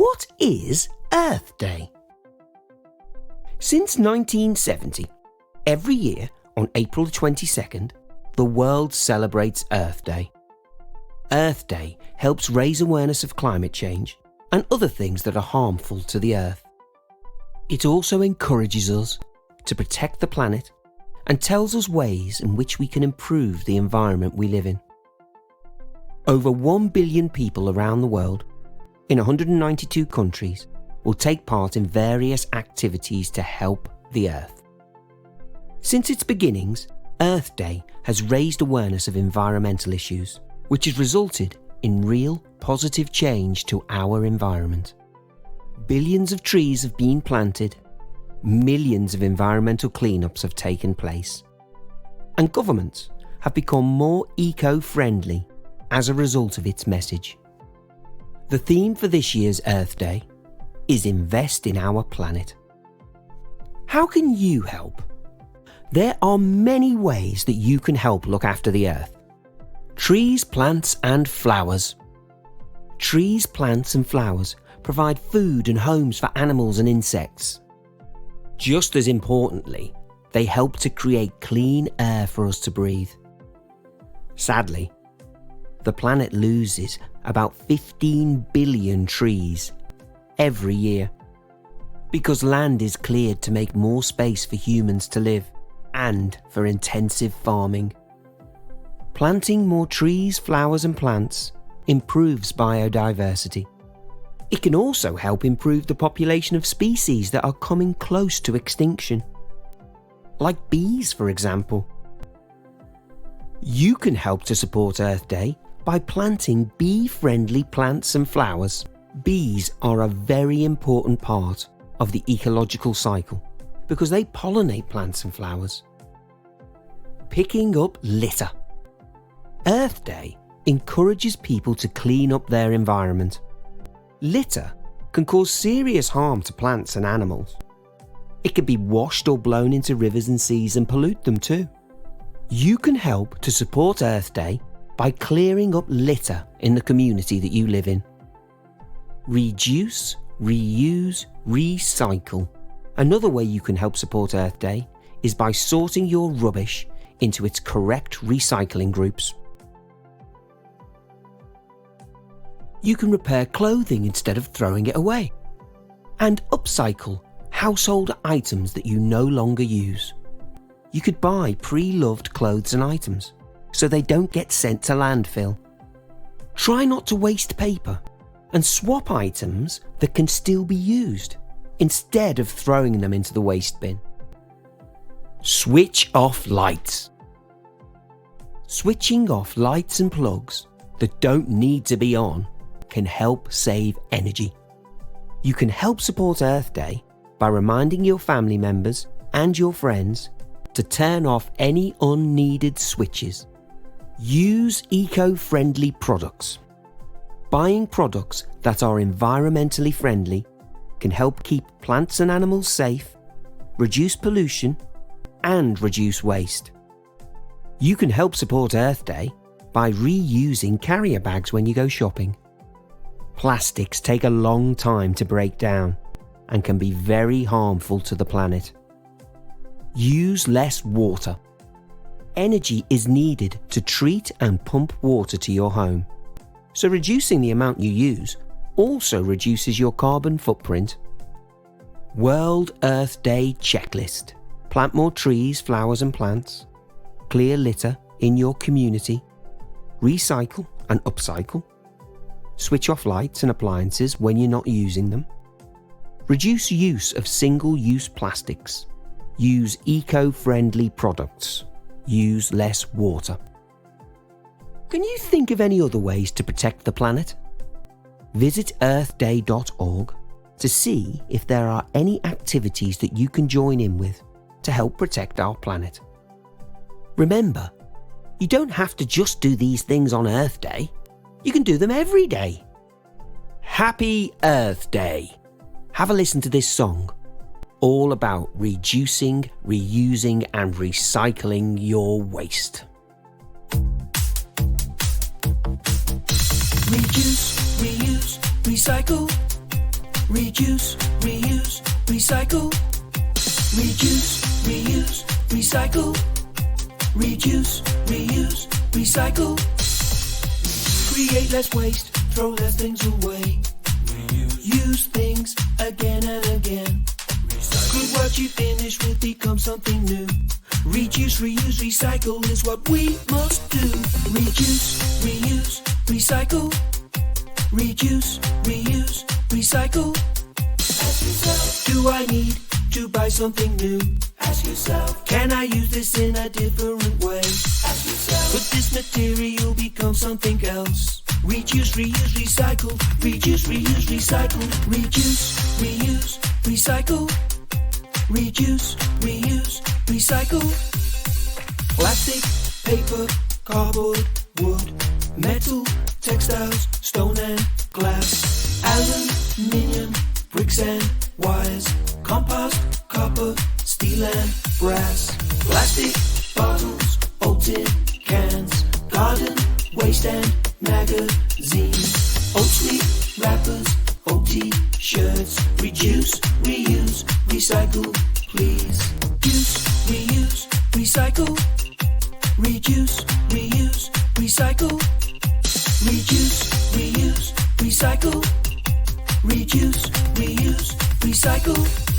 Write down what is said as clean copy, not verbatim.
What is Earth Day? Since 1970, every year on April 22nd, the world celebrates Earth Day. Earth Day helps raise awareness of climate change and other things that are harmful to the Earth. It also encourages us to protect the planet and tells us ways in which we can improve the environment we live in. Over 1 billion people around the world, in 192 countries, will take part in various activities to help the Earth. Since its beginnings, Earth Day has raised awareness of environmental issues, which has resulted in real positive change to our environment. Billions of trees have been planted, millions of environmental cleanups have taken place, and governments have become more eco-friendly as a result of its message. The theme for this year's Earth Day is Invest in Our Planet. How can you help? There are many ways that you can help look after the Earth. Trees, plants and flowers. Trees, plants and flowers provide food and homes for animals and insects. Just as importantly, they help to create clean air for us to breathe. Sadly, the planet loses about 15 billion trees every year because land is cleared to make more space for humans to live and for intensive farming. Planting more trees, flowers and plants improves biodiversity. It can also help improve the population of species that are coming close to extinction, like bees, for example. You can help to support Earth Day by planting bee-friendly plants and flowers. Bees are a very important part of the ecological cycle because they pollinate plants and flowers. Picking up litter. Earth Day encourages people to clean up their environment. Litter can cause serious harm to plants and animals. It can be washed or blown into rivers and seas and pollute them too. You can help to support Earth Day by clearing up litter in the community that you live in. Reduce, reuse, recycle. Another way you can help support Earth Day is by sorting your rubbish into its correct recycling groups. You can repair clothing instead of throwing it away. And upcycle household items that you no longer use. You could buy pre-loved clothes and items so they don't get sent to landfill. Try not to waste paper and swap items that can still be used instead of throwing them into the waste bin. Switch off lights. Switching off lights and plugs that don't need to be on can help save energy. You can help support Earth Day by reminding your family members and your friends to turn off any unneeded switches. Use eco-friendly products. Buying products that are environmentally friendly can help keep plants and animals safe, reduce pollution, and reduce waste. You can help support Earth Day by reusing carrier bags when you go shopping. Plastics take a long time to break down and can be very harmful to the planet. Use less water. Energy is needed to treat and pump water to your home, so reducing the amount you use also reduces your carbon footprint. World Earth Day Checklist. Plant more trees, flowers and plants. Clear litter in your community. Recycle and upcycle. Switch off lights and appliances when you're not using them. Reduce use of single-use plastics. Use eco-friendly products. Use less water. Can you think of any other ways to protect the planet? Visit earthday.org to see if there are any activities that you can join in with to help protect our planet. Remember, you don't have to just do these things on Earth Day. You can do them every day. Happy Earth Day! Have a listen to this song, all about reducing, reusing and recycling your waste. Reduce, reuse, recycle. reduce, reuse, recycle. Reduce, reuse, recycle. Reduce, reuse, recycle. Create less waste, throw less things away. Use things again and again. Good work you finish will become something new. Reduce, reuse, recycle is what we must do. Reduce, reuse, recycle. Reduce, reuse, recycle. Ask yourself, do I need to buy something new? Ask yourself, can I use this in a different way? Ask yourself, could this material become something else? Reduce, reuse, recycle. Reduce, reuse, recycle. Reduce, reuse, recycle. Reduce, reuse, recycle. Plastic, paper, cardboard, wood, metal, textiles, stone and glass, aluminium, bricks and wires, compost, copper, steel and brass, plastic, bottles, old tin cans, garden waste and magazines, old sleep wrappers, old t-shirts. Reduce, reuse, recycle, please. Reduce, reuse, recycle. Reduce, reuse, recycle. Reduce, reuse, recycle. Reduce, reuse, recycle.